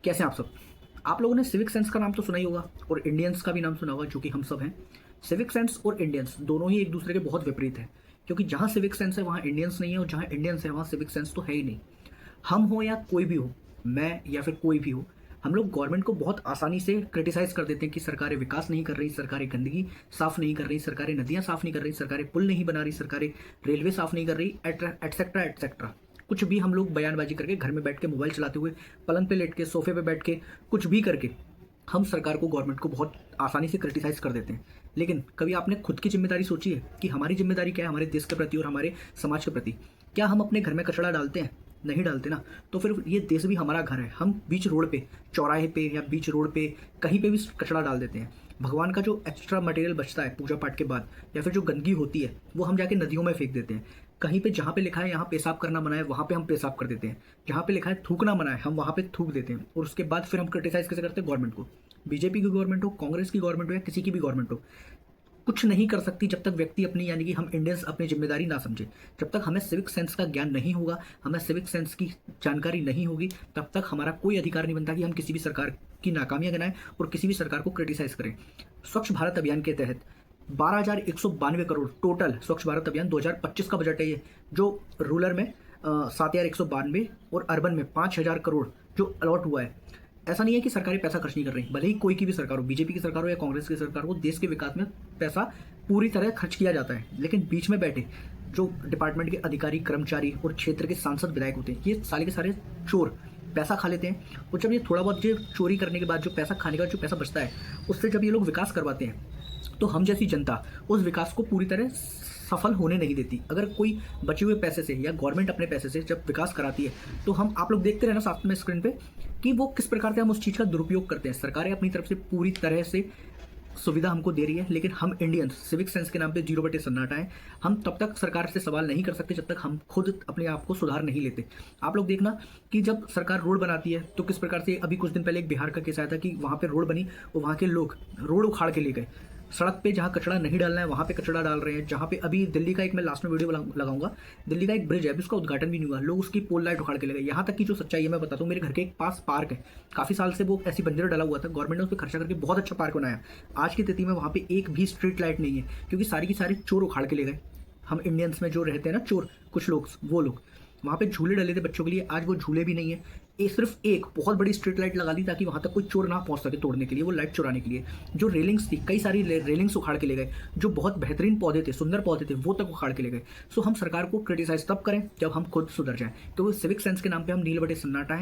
कैसे हैं आप सब? आप लोगों ने सिविक सेंस का नाम तो सुना ही होगा और इंडियंस का भी नाम सुना होगा, जो कि हम सब हैं। सिविक सेंस और इंडियंस दोनों ही एक दूसरे के बहुत विपरीत हैं, क्योंकि जहाँ सिविक सेंस है वहाँ इंडियंस नहीं है और जहाँ इंडियंस है वहाँ सिविक सेंस तो है ही नहीं। हम हो या कोई भी हो, मैं या फिर कोई भी हो, हम लोग गवर्नमेंट को बहुत आसानी से क्रिटिसाइज कर देते हैं कि सरकारें विकास नहीं कर रही, सरकारें गंदगी साफ नहीं कर रही, सरकारें नदियाँ साफ नहीं कर रही, सरकारें पुल नहीं बना रही, सरकारें रेलवे साफ नहीं कर रही, एटसेट्रा एटसेट्रा। कुछ भी हम लोग बयानबाजी करके घर में बैठ के मोबाइल चलाते हुए, पलंग पे लेट के, सोफे पे बैठ के, कुछ भी करके हम सरकार को, गवर्नमेंट को बहुत आसानी से क्रिटिसाइज कर देते हैं। लेकिन कभी आपने खुद की जिम्मेदारी सोची है कि हमारी जिम्मेदारी क्या है हमारे देश के प्रति और हमारे समाज के प्रति? क्या हम अपने घर में कचरा डालते हैं? नहीं डालते ना। तो फिर ये देश भी हमारा घर है। हम बीच रोड पे, चौराहे पे या बीच रोड पे कहीं पे भी कचरा डाल देते हैं। भगवान का जो एक्स्ट्रा मटेरियल बचता है पूजा पाठ के बाद, या फिर जो गंदगी होती है, वो हम जाके नदियों में फेंक देते हैं। कहीं पे जहाँ पे लिखा है यहाँ पेशाब करना मना है, वहाँ पे हम पेशाब कर देते हैं। जहाँ पे लिखा है थूकना मना है, हम वहाँ पे थूक देते हैं। और उसके बाद फिर हम क्रिटिसाइज कैसे करते हैं गवर्नमेंट को? बीजेपी की गवर्नमेंट हो, कांग्रेस की गवर्नमेंट हो या किसी की भी गवर्नमेंट हो, कुछ नहीं कर सकती जब तक व्यक्ति अपनी, यानी कि हम इंडियंस, अपनी जिम्मेदारी ना समझे। जब तक हमें सिविक सेंस का ज्ञान नहीं होगा, हमें सिविक सेंस की जानकारी नहीं होगी, तब तक हमारा कोई अधिकार नहीं बनता कि हम किसी भी सरकार की नाकामियां गिनाएं और किसी भी सरकार को क्रिटिसाइज करें। स्वच्छ भारत अभियान के तहत 12,192 करोड़ टोटल स्वच्छ भारत अभियान 2025 का बजट है ये, जो रूरल में 7,192 और अर्बन में 5,000 करोड़ जो अलॉट हुआ है। ऐसा नहीं है कि सरकारें पैसा खर्च नहीं कर रही, भले ही कोई की भी सरकार हो, बीजेपी की सरकार हो या कांग्रेस की सरकार हो, देश के विकास में पैसा पूरी तरह खर्च किया जाता है। लेकिन बीच में बैठे जो डिपार्टमेंट के अधिकारी, कर्मचारी और क्षेत्र के सांसद, विधायक होते हैं, ये सारे के सारे चोर पैसा खा लेते हैं। और जब ये थोड़ा बहुत जो चोरी करने के बाद जो पैसा खाने का जो पैसा बचता है, उससे जब ये लोग विकास करवाते हैं, तो हम जैसी जनता उस विकास को पूरी तरह सफल होने नहीं देती। अगर कोई बचे हुए पैसे से या गवर्नमेंट अपने पैसे से जब विकास कराती है, तो हम, आप लोग देखते रहना साथ में स्क्रीन पे कि वो किस प्रकार से हम उस चीज़ का दुरुपयोग करते हैं। सरकारें अपनी तरफ से पूरी तरह से सुविधा हमको दे रही है, लेकिन हम इंडियंस सिविक सेंस के नाम पे 0 बटे सन्नाटा है। हम तब तक सरकार से सवाल नहीं कर सकते जब तक हम खुद अपने आप को सुधार नहीं लेते। आप लोग देखना कि जब सरकार रोड बनाती है तो किस प्रकार से, अभी कुछ दिन पहले एक बिहार का केस आया था कि वहाँ पे रोड बनी और वहाँ के लोग रोड उखाड़ के ले गए। सड़क पे जहाँ कचरा नहीं डालना है वहाँ पे कचरा डाल रहे हैं। जहाँ पे अभी दिल्ली का एक, मैं लास्ट में वीडियो लगाऊंगा, दिल्ली का एक ब्रिज है, अभी उसका उद्घाटन भी नहीं हुआ, लोग उसकी पोल लाइट उखाड़ के ले गए। यहाँ तक कि जो सच्चाई है मैं बताता हूँ, मेरे घर के पास पार्क है, काफ़ी साल से वो ऐसी बंजर डाला हुआ था, गवर्नमेंट ने उस पर खर्चा करके बहुत अच्छा पार्क बनाया। आज की स्थिति में वहाँ पे एक भी स्ट्रीट लाइट नहीं है, क्योंकि सारी की सारे चोर उखाड़ के ले गए। हम इंडियंस में जो रहते हैं ना चोर, कुछ लोग, वो लोग वहाँ पे झूले डले थे बच्चों के लिए, आज वो झूले भी नहीं है। सिर्फ एक बहुत बड़ी स्ट्रीट लाइट लगा दी ताकि वहाँ तक कोई चोर ना पहुँच सके तोड़ने के लिए, वो लाइट चुराने के लिए। जो रेलिंग्स थी, कई सारी रेलिंग्स उखाड़ के ले गए। जो बहुत बेहतरीन पौधे थे, सुंदर पौधे थे, वो तक उखाड़ के ले गए। सो हम सरकार को क्रिटिसाइज तब करें जब हम खुद सुधर जाएं, क्योंकि सिविक सेंस के नाम पे हम नील बटे सन्नाटा है।